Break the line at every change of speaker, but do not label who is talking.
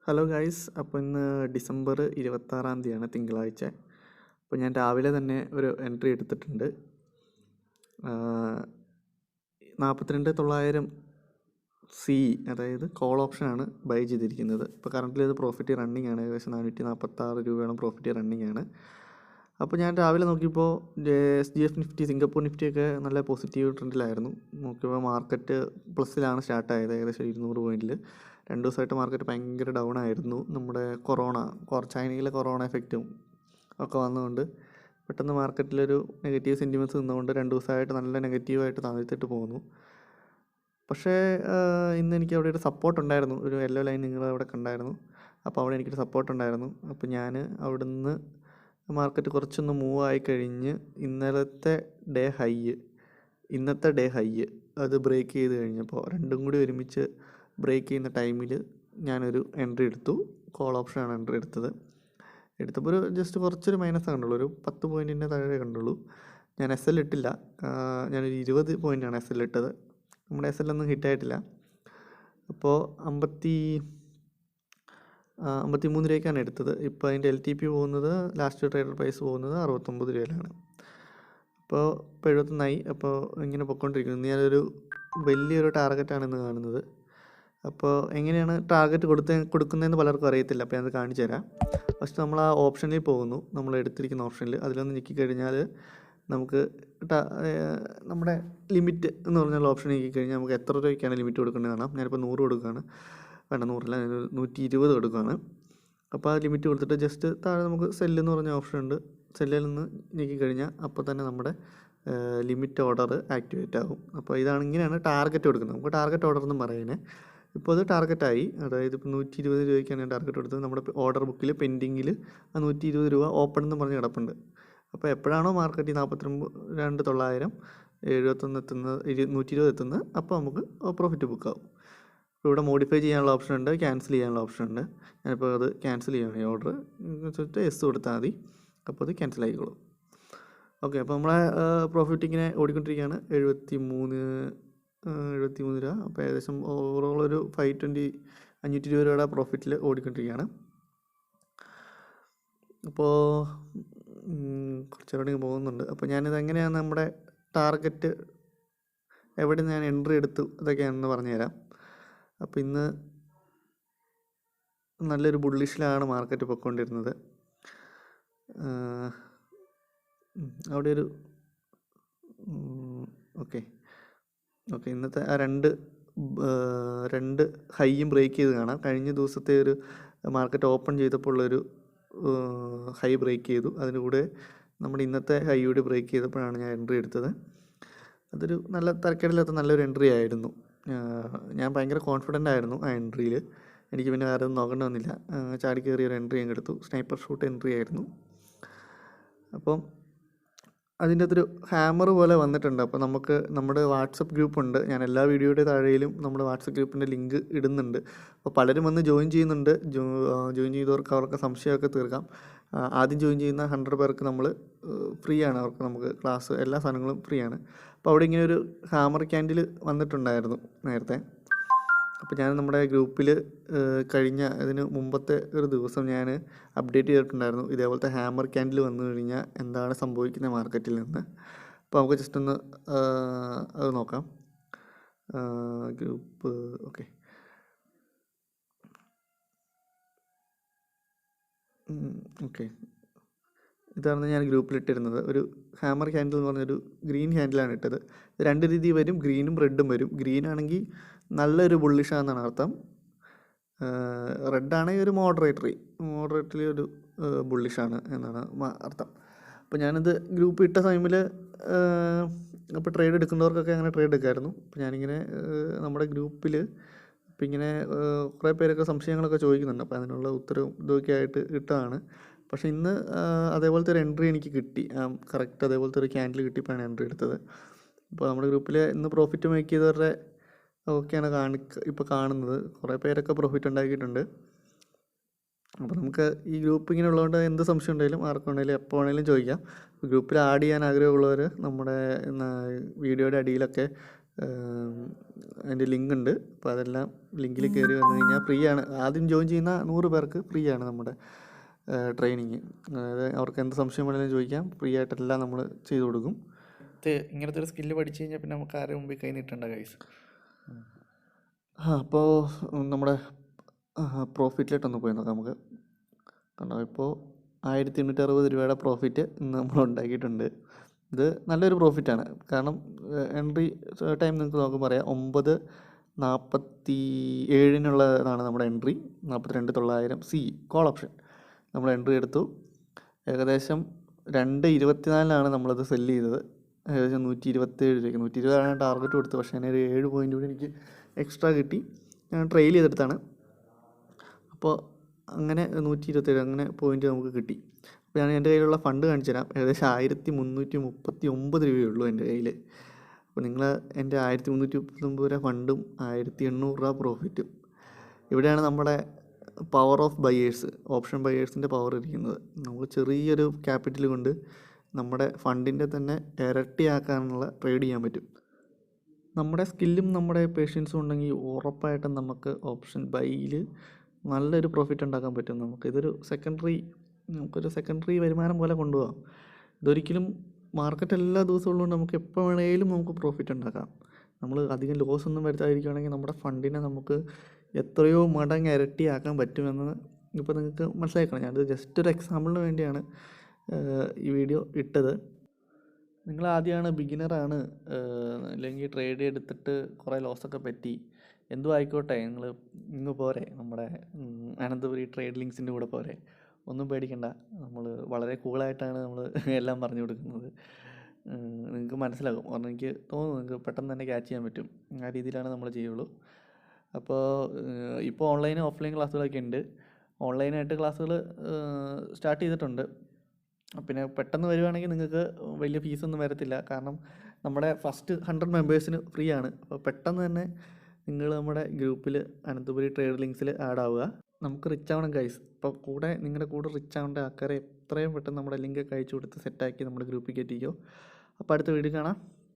Hello guys, അപ്പോൾ ഇന്ന് December 26 തിങ്കളാഴ്ച. അപ്പോൾ ഞാൻ രാവിലെ തന്നെ ഒരു എൻട്രി എടുത്തിട്ടുണ്ട്. 42,900 സി, അതായത് കോൾ ഓപ്ഷനാണ് ബൈ ചെയ്തിരിക്കുന്നത്. ഇപ്പോൾ കറൻ്റ് ഇത് പ്രോഫിറ്റ് റണ്ണിങ് ആണ്, ഏകദേശം 446 രൂപയോളം പ്രോഫിറ്റ് റണ്ണിങ് ആണ്. അപ്പോൾ ഞാൻ രാവിലെ നോക്കിയപ്പോൾ SGF നിഫ്റ്റി, സിംഗപ്പൂർ നിഫ്റ്റിയൊക്കെ നല്ല പോസിറ്റീവ് ട്രെൻഡിലായിരുന്നു. നോക്കിയപ്പോൾ മാർക്കറ്റ് പ്ലസ്സിലാണ് സ്റ്റാർട്ടായത്, ഏകദേശം 200 പോയിൻറ്റിൽ. 2 ദിവസമായിട്ട് മാർക്കറ്റ് ഭയങ്കര ഡൗൺ ആയിരുന്നു. നമ്മുടെ ചൈനയിലെ കൊറോണ എഫക്റ്റും ഒക്കെ വന്നുകൊണ്ട് പെട്ടെന്ന് മാർക്കറ്റിലൊരു നെഗറ്റീവ് സെൻറ്റിമെൻറ്റ്സ് നിന്നുകൊണ്ട് 2 ദിവസമായിട്ട് നല്ല നെഗറ്റീവായിട്ട് താഴ്ത്തിട്ട് പോകുന്നു. പക്ഷേ ഇന്ന് എനിക്ക് അവിടെ ഒരു സപ്പോർട്ട് ഉണ്ടായിരുന്നു, ഒരു യെല്ലോ ലൈൻ നിങ്ങൾ അവിടെ കണ്ടായിരുന്നു. അപ്പോൾ അവിടെ എനിക്കൊരു സപ്പോർട്ട് ഉണ്ടായിരുന്നു. അപ്പോൾ ഞാൻ അവിടുന്ന് മാർക്കറ്റ് കുറച്ചൊന്ന് മൂവ് ആയി കഴിഞ്ഞ് ഇന്നത്തെ ഡേ ഹൈ അത് ബ്രേക്ക് ചെയ്ത് കഴിഞ്ഞപ്പോൾ രണ്ടും കൂടി ഒരുമിച്ച് ബ്രേക്ക് ചെയ്യുന്ന ടൈമിൽ ഞാനൊരു എൻട്രി എടുത്തു. കോൾ ഓപ്ഷനാണ് എൻട്രി എടുത്തപ്പോൾ ഒരു ജസ്റ്റ് കുറച്ചൊരു മൈനസ് കണ്ടുള്ളൂ, ഒരു 10 പോയിൻറ്റിൻ്റെ താഴെ കണ്ടുള്ളൂ. ഞാൻ SL ഇട്ടില്ല, ഞാനൊരു 20 പോയിൻ്റാണ് SL ഇട്ടത്. നമ്മുടെ SL ഒന്നും ഹിറ്റായിട്ടില്ല. അപ്പോൾ 53 രൂപയ്ക്കാണ് എടുത്തത്. ഇപ്പോൾ അതിൻ്റെ LTP പോകുന്നത്, ലാസ്റ്റ് ട്രേഡർ പ്രൈസ് പോകുന്നത് 69 രൂപയിലാണ്. അപ്പോൾ 71 അപ്പോൾ ഇങ്ങനെ പൊയ്ക്കൊണ്ടിരിക്കുന്നു. ഞാനൊരു വലിയൊരു ടാർഗറ്റാണ് ഇന്ന് കാണുന്നത്. അപ്പോൾ എങ്ങനെയാണ് ടാർഗറ്റ് കൊടുക്കുന്നതെന്ന് പലർക്കും അറിയത്തില്ല. അപ്പോൾ ഞാനത് കാണിച്ചു തരാം. ഫസ്റ്റ് നമ്മൾ ആ ഓപ്ഷനിൽ പോകുന്നു, നമ്മൾ എടുത്തിരിക്കുന്ന ഓപ്ഷനിൽ അതിലൊന്ന് ഞെക്കിക്കഴിഞ്ഞാൽ നമുക്ക് നമ്മുടെ ലിമിറ്റ് എന്ന് പറഞ്ഞുള്ള ഓപ്ഷൻ ഞെക്കിക്കഴിഞ്ഞാൽ നമുക്ക് എത്ര രൂപയ്ക്കാണ് ലിമിറ്റ് കൊടുക്കേണ്ടത് കാണാം. ഞാനിപ്പോൾ 100 കൊടുക്കുകയാണ്, വേണ്ട 100 അല്ല, 120 കൊടുക്കുകയാണ്. അപ്പോൾ ആ ലിമിറ്റ് കൊടുത്തിട്ട് ജസ്റ്റ് താഴെ നമുക്ക് സെല്ലെന്ന് പറഞ്ഞ ഓപ്ഷൻ ഉണ്ട്. സെല്ലിൽ നിന്ന് ഞെക്കിക്കഴിഞ്ഞാൽ അപ്പോൾ തന്നെ നമ്മുടെ ലിമിറ്റ് ഓർഡർ ആക്ടിവേറ്റ് ആകും. അപ്പോൾ ഇങ്ങനെയാണ് ടാർഗറ്റ് കൊടുക്കുന്നത്. നമുക്ക് ടാർഗറ്റ് ഓർഡർ എന്നും പറയുന്നത്. ഇപ്പോൾ അത് ടാർഗറ്റായി, അതായത് ഇപ്പോൾ 120 രൂപയ്ക്കാണ് ഞാൻ ടാർഗറ്റ് കൊടുത്തത്. നമ്മുടെ ഓർഡർ ബുക്കിൽ പെൻഡിങ്ങിൽ ആ 120 രൂപ ഓപ്പൺ എന്ന് പറഞ്ഞ് കിടപ്പുണ്ട്. അപ്പോൾ എപ്പോഴാണോ മാർക്കറ്റ് 42,900 71 എത്തുന്നത്, 120 എത്തുന്നത്, അപ്പോൾ നമുക്ക് പ്രോഫിറ്റ് ബുക്കാവും. ഇപ്പോൾ ഇവിടെ മോഡിഫൈ ചെയ്യാനുള്ള ഓപ്ഷൻ ഉണ്ട്, ക്യാൻസൽ ചെയ്യാനുള്ള ഓപ്ഷൻ ഉണ്ട്. ഞാനിപ്പോൾ അത് ക്യാൻസൽ ചെയ്യണം. ഈ ഓർഡർ വെച്ചിട്ട് S കൊടുത്താൽ മതി, അപ്പോൾ അത് ക്യാൻസൽ ആയിക്കോളും. ഓക്കെ, അപ്പോൾ നമ്മളെ പ്രോഫിറ്റ് ഇങ്ങനെ ഓടിക്കൊണ്ടിരിക്കുകയാണ്. 73 രൂപ. അപ്പോൾ ഏകദേശം ഓവറോൾ ഒരു 520 രൂപയുടെ പ്രോഫിറ്റിൽ ഓടിക്കൊണ്ടിരിക്കുകയാണ്. അപ്പോൾ കുറച്ചുകൂടെ പോകുന്നുണ്ട്. അപ്പോൾ ഞാനിത് എങ്ങനെയാണ് നമ്മുടെ ടാർഗറ്റ് എവിടെ ഞാൻ എൻട്രി എടുത്തു അതൊക്കെയാണെന്ന് പറഞ്ഞുതരാം. അപ്പോൾ ഇന്ന് നല്ലൊരു ബുള്ളിഷിലാണ് മാർക്കറ്റ് പൊയ്ക്കൊണ്ടിരുന്നത്. അവിടെ ഒരു ഓക്കെ ഇന്നത്തെ ആ രണ്ട് ഹൈയും ബ്രേക്ക് ചെയ്ത് കാണാം. കഴിഞ്ഞ ദിവസത്തെ ഒരു മാർക്കറ്റ് ഓപ്പൺ ചെയ്തപ്പോൾ ഉള്ളൊരു ഹൈ ബ്രേക്ക് ചെയ്തു. അതിൻ്റെ കൂടെ നമ്മുടെ ഇന്നത്തെ ഹൈയോട് ബ്രേക്ക് ചെയ്തപ്പോഴാണ് ഞാൻ എൻട്രി എടുത്തത്. അതൊരു നല്ല തരക്കേടില്ലാത്ത നല്ലൊരു എൻട്രി ആയിരുന്നു. ഞാൻ ഭയങ്കര കോൺഫിഡൻ്റ് ആയിരുന്നു ആ എൻട്രിയിൽ. എനിക്ക് പിന്നെ വേറെ ഒന്നും നോക്കേണ്ടി വന്നില്ല. ചാടി കയറിയൊരു എൻട്രി ഞാൻ എടുത്തു. സ്നൈപ്പർ ഷൂട്ട് എൻട്രി ആയിരുന്നു. അപ്പം അതിൻ്റെ അകത്തൊരു ഹാമർ പോലെ വന്നിട്ടുണ്ട്. അപ്പോൾ നമുക്ക് നമ്മുടെ വാട്സപ്പ് ഗ്രൂപ്പുണ്ട്. ഞാൻ എല്ലാ വീഡിയോയുടെ താഴെയിലും നമ്മുടെ വാട്സപ്പ് ഗ്രൂപ്പിൻ്റെ ലിങ്ക് ഇടുന്നുണ്ട്. അപ്പോൾ പലരും വന്ന് ജോയിൻ ചെയ്യുന്നുണ്ട്. ജോയിൻ ചെയ്തവർക്ക് അവർക്ക് സംശയമൊക്കെ തീർക്കാം. ആദ്യം ജോയിൻ ചെയ്യുന്ന 100 പേർക്ക് നമ്മൾ ഫ്രീ ആണ്, അവർക്ക് നമുക്ക് ക്ലാസ് എല്ലാ സാധനങ്ങളും ഫ്രീ ആണ്. അപ്പോൾ അവിടെ ഇങ്ങനെ ഒരു ഹാമർ ക്യാൻഡിൽ വന്നിട്ടുണ്ടായിരുന്നു നേരത്തെ. അപ്പോൾ ഞാൻ നമ്മുടെ ഗ്രൂപ്പിൽ ഇതിന് മുമ്പത്തെ ഒരു ദിവസം ഞാൻ അപ്ഡേറ്റ് ചെയ്തിട്ടുണ്ടായിരുന്നു, ഇതേപോലത്തെ ഹാമർ ക്യാൻഡിൽ വന്നു കഴിഞ്ഞാൽ എന്താണ് സംഭവിക്കുന്നത് മാർക്കറ്റിൽ നിന്ന്. അപ്പോൾ നമുക്ക് ജസ്റ്റ് ഒന്ന് അത് നോക്കാം. ഗ്രൂപ്പ് ഓക്കെ ഇതാണ് ഞാൻ ഗ്രൂപ്പിലിട്ടിരുന്നത്. ഒരു ഹാമർ ക്യാൻഡിൽ എന്ന് പറഞ്ഞൊരു ഗ്രീൻ ക്യാൻഡിലാണ് ഇട്ടത്. 2 രീതി വരും, ഗ്രീനും റെഡും വരും. ഗ്രീൻ ആണെങ്കിൽ നല്ലൊരു ബുള്ളിഷാണെന്നാണ് അർത്ഥം. റെഡാണെങ്കിൽ ഒരു മോഡറേറ്ററി ഒരു ബുള്ളിഷാണ് എന്നാണ് അർത്ഥം. അപ്പോൾ ഞാനിത് ഗ്രൂപ്പ് ഇട്ട ടൈമിൽ അപ്പോൾ ട്രേഡ് എടുക്കുന്നവർക്കൊക്കെ അങ്ങനെ ട്രേഡ് എടുക്കാമായിരുന്നു. അപ്പോൾ ഞാനിങ്ങനെ നമ്മുടെ ഗ്രൂപ്പിൽ ഇപ്പം ഇങ്ങനെ കുറേ പേരൊക്കെ സംശയങ്ങളൊക്കെ ചോദിക്കുന്നുണ്ട്. അപ്പോൾ അതിനുള്ള ഉത്തരവും ഇതൊക്കെ ആയിട്ട് ഇട്ടതാണ്. പക്ഷേ ഇന്ന് അതേപോലത്തെ ഒരു എൻട്രി എനിക്ക് കിട്ടി, കറക്റ്റ് അതേപോലത്തെ ഒരു ക്യാൻഡിൽ കിട്ടിയപ്പോഴാണ് എൻട്രി എടുത്തത്. അപ്പോൾ നമ്മുടെ ഗ്രൂപ്പിൽ ഇന്ന് പ്രോഫിറ്റ് മേക്ക് ചെയ്തവരുടെ ഒക്കെയാണ് ഇപ്പോൾ കാണുന്നത്. കുറേ പേരൊക്കെ പ്രോഫിറ്റ് ഉണ്ടാക്കിയിട്ടുണ്ട്. അപ്പോൾ നമുക്ക് ഈ ഗ്രൂപ്പ് ഇങ്ങനെ ഉള്ളതുകൊണ്ട് എന്ത് സംശയം ഉണ്ടെങ്കിലും ആർക്കും ഉണ്ടെങ്കിലും എപ്പോൾ വേണമെങ്കിലും ചോദിക്കാം. ഗ്രൂപ്പിൽ ആഡ് ചെയ്യാൻ ആഗ്രഹമുള്ളവർ നമ്മുടെ വീഡിയോയുടെ അടിയിലൊക്കെ അതിൻ്റെ ലിങ്ക് ഉണ്ട്. അപ്പോൾ അതെല്ലാം ലിങ്കിൽ കയറി വന്നു കഴിഞ്ഞാൽ ഫ്രീ ആണ്. ആദ്യം ജോയിൻ ചെയ്യുന്ന 100 പേർക്ക് ഫ്രീ ആണ് നമ്മുടെ ട്രെയിനിങ്. അതായത് അവർക്ക് എന്ത് സംശയം വേണമെങ്കിലും ചോദിക്കാം. ഫ്രീ ആയിട്ടെല്ലാം നമ്മൾ ചെയ്തു കൊടുക്കും.
ഇങ്ങനത്തെ ഒരു സ്കില്ല് പഠിച്ചു കഴിഞ്ഞാൽ പിന്നെ നമുക്ക് ആരും മുമ്പിൽ കൈ നീട്ടേണ്ട കൈസ്.
അപ്പോൾ നമ്മുടെ പ്രോഫിറ്റിലോട്ടൊന്ന് പോയി നോക്കാം നമുക്ക്. കണ്ടോ, ഇപ്പോൾ 1860 രൂപയുടെ പ്രോഫിറ്റ് ഇന്ന് നമ്മൾ ഉണ്ടാക്കിയിട്ടുണ്ട്. ഇത് നല്ലൊരു പ്രോഫിറ്റാണ്. കാരണം എൻട്രി ടൈം നിങ്ങൾക്ക് നോക്കുമ്പോൾ പറയാം, 9:47 നമ്മുടെ എൻട്രി. 42,900 സി കോൾ ഓപ്ഷൻ നമ്മൾ എൻട്രി എടുത്തു. ഏകദേശം 2:24 നമ്മളത് സെല്ല് ചെയ്തത്. ഏകദേശം 127 രൂപയ്ക്ക്. 120 ടാർഗറ്റ് കൊടുത്തു. പക്ഷേ അതിനൊരു 7 പോയിൻ്റ് കൂടി എനിക്ക് എക്സ്ട്രാ കിട്ടി. ഞാൻ ട്രെയിൽ ചെയ്തെടുത്താണ്. അപ്പോൾ അങ്ങനെ 127 അങ്ങനെ പോയിൻ്റ് നമുക്ക് കിട്ടി. അപ്പോൾ ഞാൻ എൻ്റെ കയ്യിലുള്ള ഫണ്ട് കാണിച്ചു തരാം. ഏകദേശം 1339 രൂപയുള്ളൂ എൻ്റെ കയ്യിൽ. അപ്പോൾ നിങ്ങൾ എൻ്റെ 1339 രൂപ ഫണ്ടും 1800 രൂപ പ്രോഫിറ്റും. ഇവിടെയാണ് നമ്മുടെ പവർ ഓഫ് ബയേഴ്സ്, ഓപ്ഷൻ ബയേഴ്സിൻ്റെ പവർ ഇരിക്കുന്നത്. നമുക്ക് ചെറിയൊരു ക്യാപിറ്റൽ കൊണ്ട് നമ്മുടെ ഫണ്ടിൻ്റെ തന്നെ ഇരട്ടിയാക്കാനുള്ള ട്രേഡ് ചെയ്യാൻ പറ്റും. നമ്മുടെ സ്കില്ലും നമ്മുടെ പേഷ്യൻസും ഉണ്ടെങ്കിൽ ഉറപ്പായിട്ടും നമുക്ക് ഓപ്ഷൻ ബൈയിൽ നല്ലൊരു പ്രോഫിറ്റ് ഉണ്ടാക്കാൻ പറ്റും. നമുക്കൊരു സെക്കൻഡറി വരുമാനം പോലെ കൊണ്ടുപോകാം. ഇതൊരിക്കലും മാർക്കറ്റ് എല്ലാ ദിവസവും ഉള്ളതുകൊണ്ട് നമുക്ക് എപ്പോൾ വേണമെങ്കിലും നമുക്ക് പ്രോഫിറ്റ് ഉണ്ടാക്കാം. നമ്മൾ അധികം ലോസ് ഒന്നും വരുത്താതിരിക്കുകയാണെങ്കിൽ നമ്മുടെ ഫണ്ടിനെ നമുക്ക് എത്രയോ മടങ്ങ് ഇരട്ടിയാക്കാൻ പറ്റുമെന്ന് ഇപ്പോൾ നിങ്ങൾക്ക് മനസ്സിലാക്കണം. ഞാനത് ജസ്റ്റ് ഒരു എക്സാമ്പിളിന് വേണ്ടിയാണ് ഈ വീഡിയോ ഇട്ടത്. നിങ്ങൾ ആദ്യമാണ്, ബിഗിനറാണ്, അല്ലെങ്കിൽ ട്രേഡ് എടുത്തിട്ട് കുറേ ലോസൊക്കെ പറ്റി, എന്തും ആയിക്കോട്ടെ, നിങ്ങൾ ഇങ്ങ് പോരെ, നമ്മുടെ അനന്തപുരി ട്രേഡ് ലിങ്ക്സിൻ്റെ കൂടെ പോരെ. ഒന്നും പേടിക്കണ്ട. നമ്മൾ വളരെ കൂളായിട്ടാണ് നമ്മൾ എല്ലാം പറഞ്ഞു കൊടുക്കുന്നത്. നിങ്ങൾക്ക് മനസ്സിലാകും. കാരണം എനിക്ക് തോന്നുന്നു നിങ്ങൾക്ക് പെട്ടെന്ന് തന്നെ ക്യാച്ച് ചെയ്യാൻ പറ്റും. ആ രീതിയിലാണ് നമ്മൾ ചെയ്യുള്ളൂ. അപ്പോൾ ഇപ്പോൾ ഓൺലൈൻ ഓഫ്ലൈൻ ക്ലാസ്സുകളൊക്കെ ഉണ്ട്. ഓൺലൈനായിട്ട് ക്ലാസ്സുകൾ സ്റ്റാർട്ട് ചെയ്തിട്ടുണ്ട്. പിന്നെ പെട്ടെന്ന് വരുവാണെങ്കിൽ നിങ്ങൾക്ക് വലിയ ഫീസൊന്നും വരത്തില്ല. കാരണം നമ്മുടെ ഫസ്റ്റ് 100 മെമ്പേഴ്സിന് ഫ്രീ ആണ്. അപ്പോൾ പെട്ടെന്ന് തന്നെ നിങ്ങൾ നമ്മുടെ ഗ്രൂപ്പിൽ അനന്തപുരി ട്രേഡ് ലിങ്ക്സിൽ ആഡ് ആവുക. നമുക്ക് റിച്ച് ആവണം ഗൈസ്. ഇപ്പോൾ നിങ്ങളുടെ കൂടെ റിച്ച് ആവേണ്ട ആൾക്കാരെ എത്രയും പെട്ടെന്ന് നമ്മുടെ ലിങ്കൊക്കെ അയച്ചു കൊടുത്ത് സെറ്റാക്കി നമ്മുടെ ഗ്രൂപ്പിൽ കയറ്റിക്കോ. അപ്പോൾ അടുത്ത വീഡിയോ കാണാം.